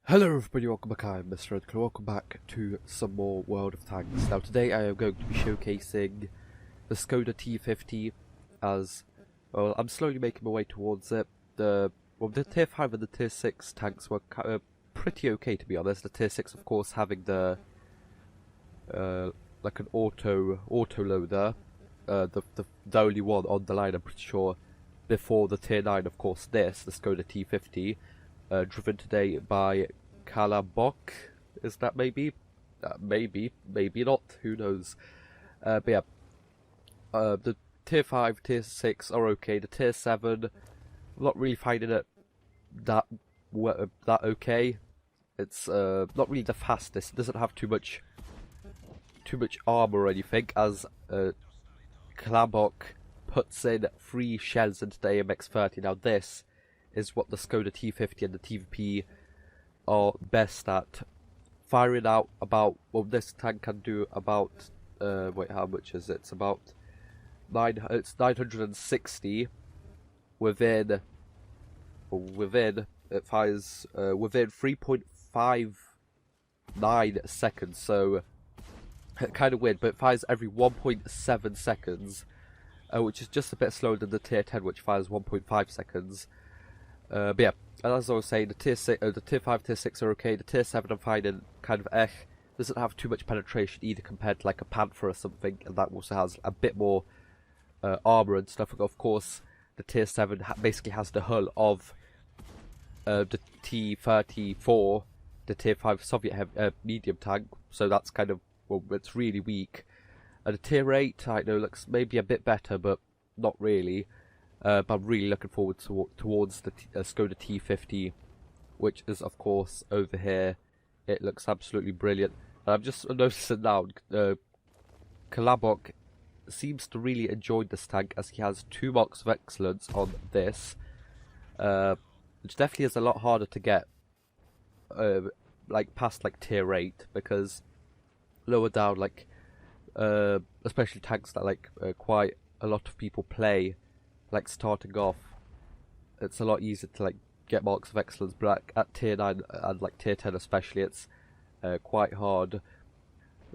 Hello everybody, welcome back. I'm MrRedClaw. Welcome back to some more World of Tanks. Now today I am going to be showcasing the Skoda T50 as, well, I'm slowly making my way towards it. The tier 5 and the tier 6 tanks were pretty okay, to be honest. The tier 6 of course having the like an auto loader, the only one on the line, I'm pretty sure, before the tier 9 of course the Skoda T50. Driven today by Kalabok. Is that maybe? Maybe not. Who knows? But yeah, the tier 5, tier 6 are okay. The tier 7, I'm not really finding it that okay. It's not really the fastest. It doesn't have too much armor or anything, as Kalabok puts in 3 shells into the AMX-30. Now this is what the Skoda T50 and the TVP are best at. Firing out about, well, this tank can do about, wait, how much is it? It's about 960 within, it fires within 3.59 seconds, so kind of weird, but it fires every 1.7 seconds, which is just a bit slower than the tier 10, which fires 1.5 seconds. But yeah, as I was saying, the tier 5, tier 6 are okay. The tier 7 I'm finding kind of doesn't have too much penetration either compared to like a Panther or something, and that also has a bit more armor and stuff. Of course, the tier 7 basically has the hull of the T-34, the tier 5 Soviet medium tank, so that's kind of, well, it's really weak. And the tier 8, I know, looks maybe a bit better, but not really. But I'm really looking forward towards the Skoda T50, which is of course over here. It looks absolutely brilliant. And I'm just noticing now, Kalabok seems to really enjoy this tank, as he has 2 marks of excellence on this, which definitely is a lot harder to get, like past like tier 8, because lower down, like especially tanks that like quite a lot of people play, like starting off, it's a lot easier to like get marks of excellence, but like, at tier 9 and like tier 10 especially, it's quite hard.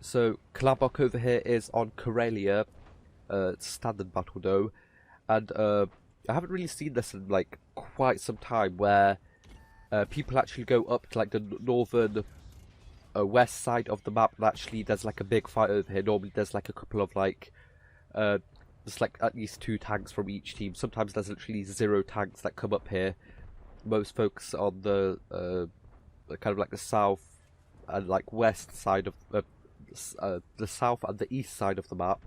So Kalabok over here is on Karelia, it's standard battle though, and I haven't really seen this in like quite some time, where people actually go up to like the northern west side of the map, and actually there's like a big fight over here. Normally there's like a couple of like there's like at least 2 tanks from each team. Sometimes there's literally 0 tanks that come up here. Most focus on the kind of like the south and like west side of the south and the east side of the map,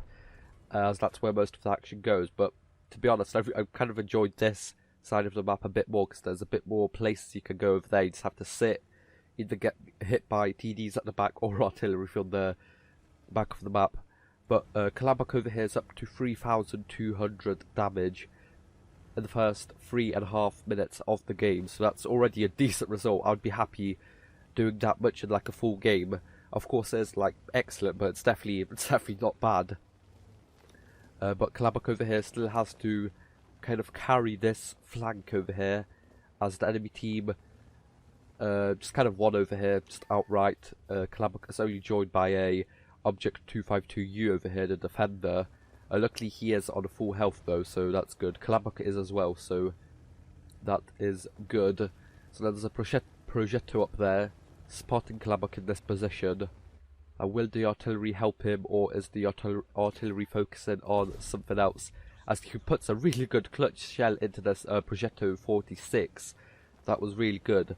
as that's where most of the action goes. But to be honest, I've kind of enjoyed this side of the map a bit more, because there's a bit more places you can go over there. You just have to sit, either get hit by TDs at the back or artillery from the back of the map. But Kalabok over here is up to 3,200 damage in the first 3.5 minutes of the game, so that's already a decent result. I'd be happy doing that much in like a full game. Of course, it's like excellent, but it's definitely not bad. But Kalabok over here still has to kind of carry this flank over here, as the enemy team just kind of won over here, just outright. Kalabok is only joined by a Object 252U over here, the defender. Luckily he is on a full health though, so that's good. Kalabok is as well, so that is good. So there's a Progetto up there, spotting Kalabok in this position. Will the artillery help him, or is the artillery focusing on something else? As he puts a really good clutch shell into this Progetto 46. That was really good.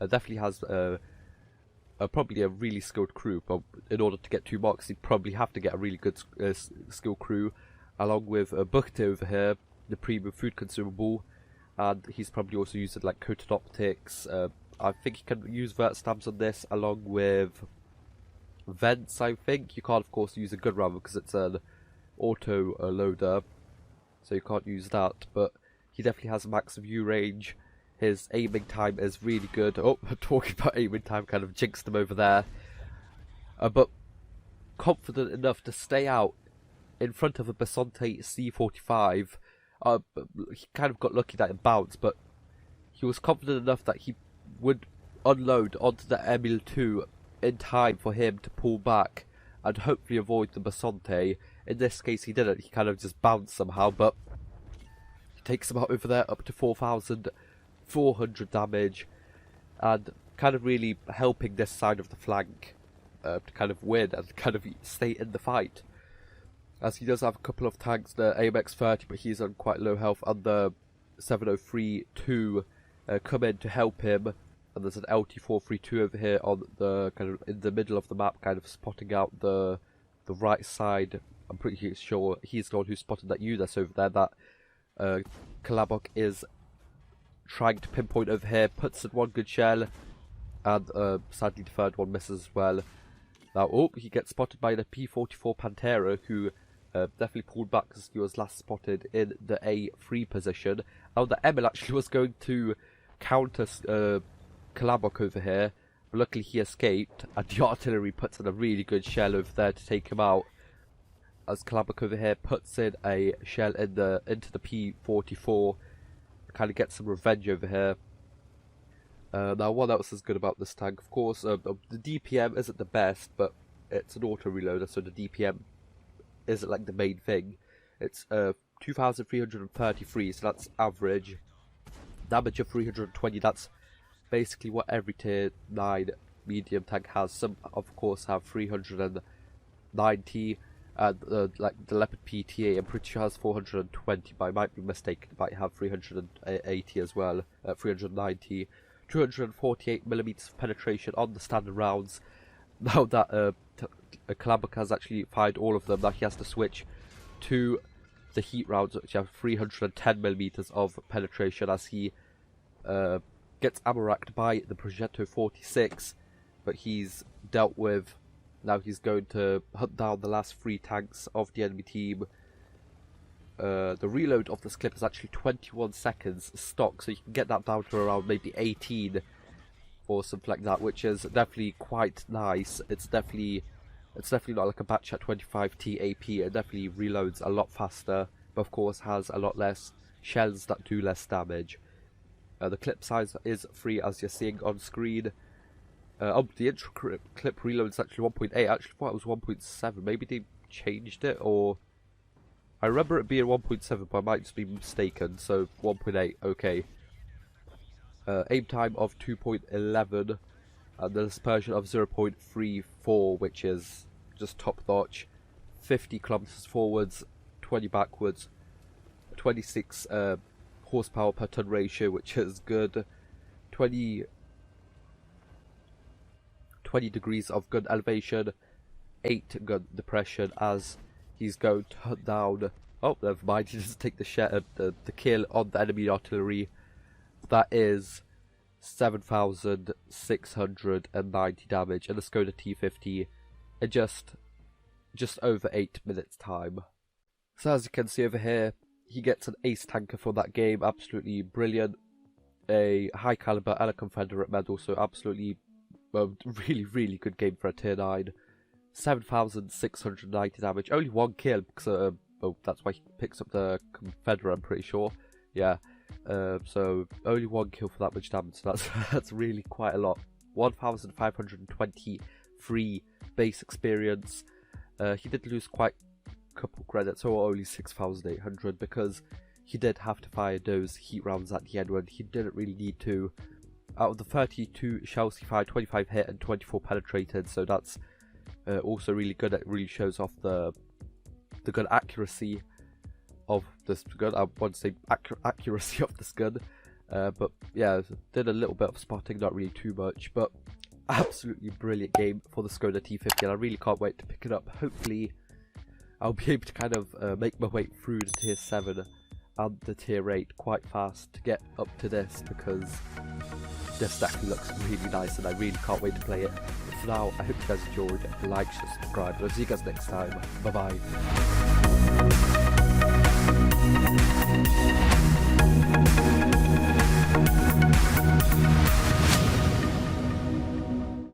Definitely has probably a really skilled crew, but in order to get 2 marks he'd probably have to get a really good skilled crew, along with Buchte over here, the premium food consumable, and he's probably also using like coated optics. I think he can use vert stabs on this, along with vents. I think you can't of course use a gun rammer because it's an auto loader, so you can't use that, but he definitely has max view range. His aiming time is really good. Oh, talking about aiming time, kind of jinxed him over there. But confident enough to stay out in front of a Basonte C45. He kind of got lucky that it bounced, but he was confident enough that he would unload onto the Emil 2 in time for him to pull back and hopefully avoid the Basante. In this case he didn't, he kind of just bounced somehow, but he takes him out over there up to 4,400 damage, and kind of really helping this side of the flank to kind of win and kind of stay in the fight. As he does have a couple of tanks, the AMX-30, but he's on quite low health, and the 703-2 come in to help him. And there's an LT-432 over here on the kind of in the middle of the map, kind of spotting out the right side. I'm pretty sure he's the one who spotted that that's over there. That Kalabok is trying to pinpoint over here, puts in one good shell, and sadly the third one misses as well. Now, oh, he gets spotted by the P44 Pantera, who definitely pulled back because he was last spotted in the A3 position. Now, the Emil actually was going to counter Kalabok over here, but luckily he escaped, and the artillery puts in a really good shell over there to take him out. As Kalabok over here puts in a shell into the P44, kind of gets some revenge over here. Now, what else is good about this tank? Of course, the DPM isn't the best, but it's an auto reloader, so the DPM isn't like the main thing. It's 2,333, so that's average. Damage of 320, that's basically what every tier 9 medium tank has. Some, of course, have 390, and like the Leopard PTA, I'm pretty sure has 420, but I might be mistaken, it might have 380 as well, 390. 248mm of penetration on the standard rounds. Now that Kalabok has actually fired all of them, now he has to switch to the heat rounds, which have 310mm of penetration, as he gets ammo racked by the Progetto 46, but he's dealt with. Now he's going to hunt down the last 3 tanks of the enemy team. The reload of this clip is actually 21 seconds stock, so you can get that down to around maybe 18 or something like that, which is definitely quite nice. It's definitely not like a batch at 25 TAP. It definitely reloads a lot faster, but of course has a lot less shells that do less damage. The clip size is 3, as you're seeing on screen. The intro clip reload is actually 1.8. I actually thought it was 1.7. Maybe they changed it, or I remember it being 1.7, but I might just be mistaken, so 1.8, okay. Aim time of 2.11, and the dispersion of 0.34, which is just top notch. 50 kilometers forwards, 20 backwards, 26 horsepower per ton ratio, which is good. 20 degrees of gun elevation, 8 gun depression, as he's going to hunt down. Oh, never mind. He doesn't take the kill on the enemy artillery. That is 7,690 damage, and the Skoda T50 in just over 8 minutes time. So as you can see over here, he gets an ace tanker for that game. Absolutely brilliant. A high caliber and a Confederate medal. So absolutely really good game for a tier 9. 7,690 damage. Only 1 kill, because that's why he picks up the Confederate, I'm pretty sure. Yeah. So only 1 kill for that much damage. So that's really quite a lot. 1,523 base experience. He did lose quite a couple credits, or only 6,800, because he did have to fire those heat rounds at the end when he didn't really need to. Out of the 32 shells he fired, 25 hit and 24 penetrated. So that's also really good. It really shows off the good accuracy of this gun. I want to say accuracy of this gun, but yeah, did a little bit of spotting, not really too much, but absolutely brilliant game for the Skoda T50, and I really can't wait to pick it up. Hopefully I'll be able to kind of make my way through the tier 7 and the tier 8 quite fast to get up to this, because this definitely looks really nice and I really can't wait to play it. But for now, I hope you guys enjoyed. Like, share, subscribe, and I'll see you guys next time. Bye bye.